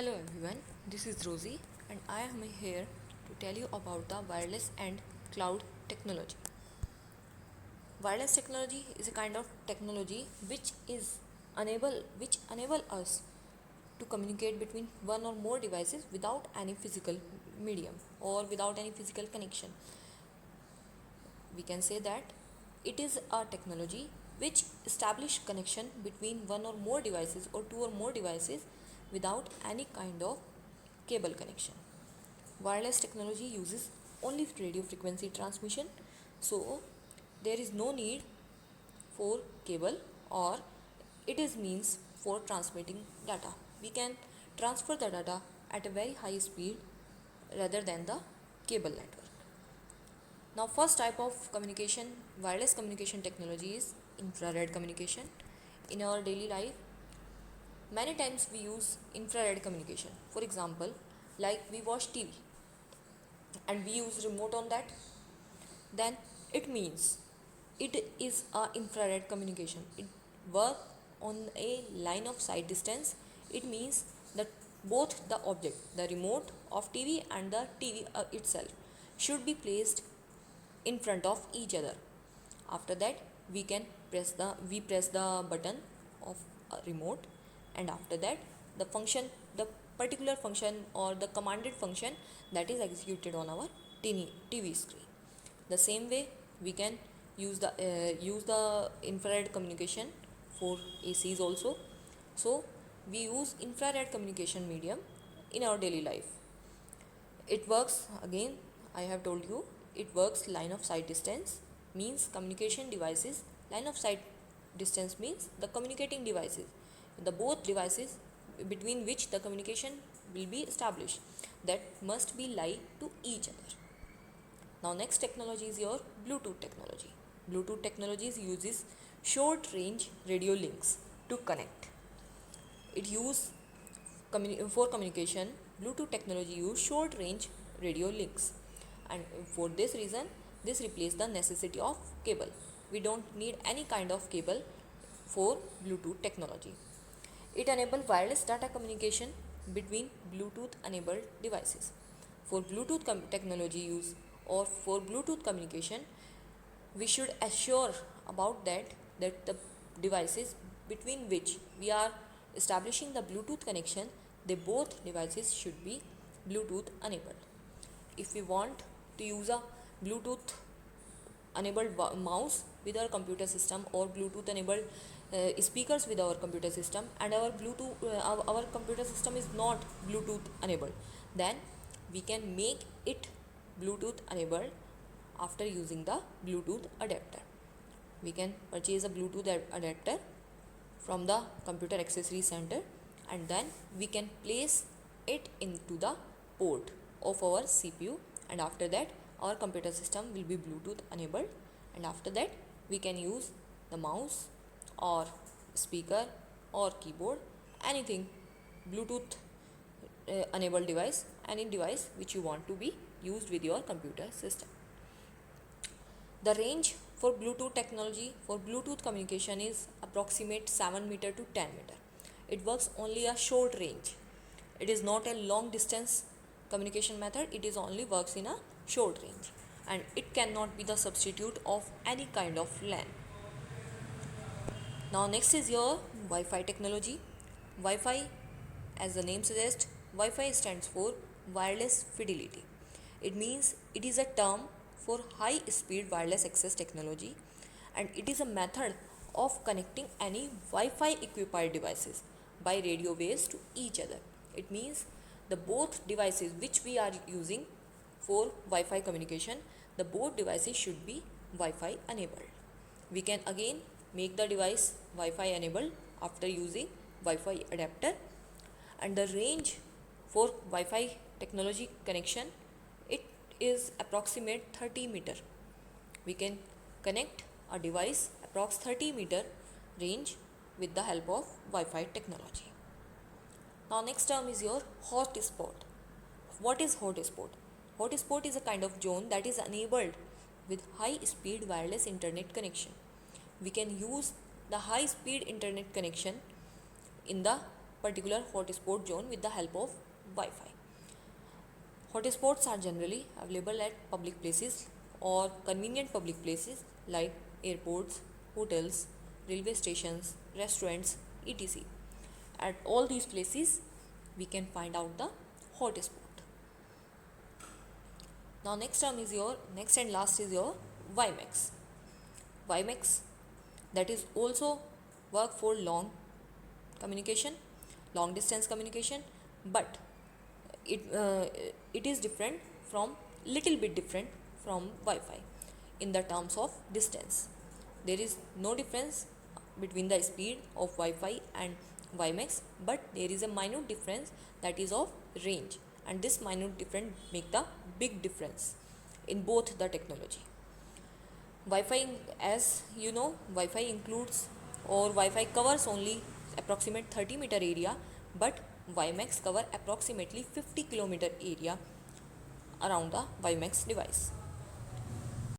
Hello everyone, this is Rosie and I am here to tell you about the wireless and cloud technology. Wireless technology is a kind of technology which enable us to communicate between one or more devices without any physical medium or without any physical connection. We can say that it is a technology which establish connection between one or more devices or two or more devices without any kind of cable connection. Wireless technology uses only radio frequency transmission, so there is no need for cable, or it is means for transmitting data. We can transfer the data at a very high speed rather than the cable network. Now, first type of communication, wireless communication technology is infrared communication. In our daily life, many times we use infrared communication. For example, like we watch TV and we use remote on that, then it means it is a infrared communication. It work on a line of sight distance. It means that both the object, the remote of TV and the TV itself, should be placed in front of each other. After that, we press the button of a remote, and after that the particular function or the commanded function that is executed on our TV screen. The same way we can use the infrared communication for ACs also. So we use infrared communication medium in our daily life. It works, again I have told you, it works line of sight distance, means communication devices. Line of sight distance means the communicating devices, the both devices between which the communication will be established, that must be lie to each other. Now next technology is your Bluetooth technology. Bluetooth technologies uses short range radio links to connect. It use for communication. Bluetooth technology use short range radio links, and for this reason this replaces the necessity of cable. We don't need any kind of cable for Bluetooth technology. It enables wireless data communication between Bluetooth enabled devices. For Bluetooth technology use or for Bluetooth communication, we should assure about that the devices between which we are establishing the Bluetooth connection, they both devices should be Bluetooth enabled. If we want to use a Bluetooth enabled mouse with our computer system or Bluetooth enabled speakers with our computer system, and our computer system is not Bluetooth enabled, then we can make it Bluetooth enabled after using the Bluetooth adapter. We can purchase a Bluetooth adapter from the computer accessory center, and then we can place it into the port of our CPU, and after that our computer system will be Bluetooth enabled, and after that we can use the mouse or speaker or keyboard, anything Bluetooth enabled device, any device which you want to be used with your computer system. The range for Bluetooth technology for Bluetooth communication is approximate 7 meter to 10 meter. It works only a short range. It is not a long distance communication method. It is only works in a short range, and it cannot be the substitute of any kind of LAN. Now next is your Wi-Fi technology. Wi-Fi, as the name suggests, Wi-Fi stands for wireless fidelity. It means it is a term for high speed wireless access technology, and it is a method of connecting any Wi-Fi equipped devices by radio waves to each other. It means the both devices which we are using for Wi-Fi communication, the both devices should be Wi-Fi enabled. We can again make the device Wi-Fi enabled after using Wi-Fi adapter, and the range for Wi-Fi technology connection, it is approximate 30 meter. We can connect a device approx 30 meter range with the help of Wi-Fi technology. Now next term is your hotspot. What is hotspot? Hotspot is a kind of zone that is enabled with high speed wireless internet connection. We can use the high speed internet connection in the particular hotspot zone with the help of Wi-Fi. Hotspots are generally available at public places or convenient public places like airports, hotels, railway stations, restaurants, etc. At all these places, we can find out the hotspot. Now, next and last is your WiMAX. WiMAX, that is also work for communication, long distance communication, but it it is different from little bit different from Wi-Fi in the terms of distance. There is no difference between the speed of Wi-Fi and WiMAX, but there is a minute difference, that is of range, and this minute difference make the big difference in both the technology. Wi-Fi, as you know, Wi-Fi includes or Wi-Fi covers only approximate 30-meter area, but WiMAX cover approximately 50-kilometer area around the WiMAX device.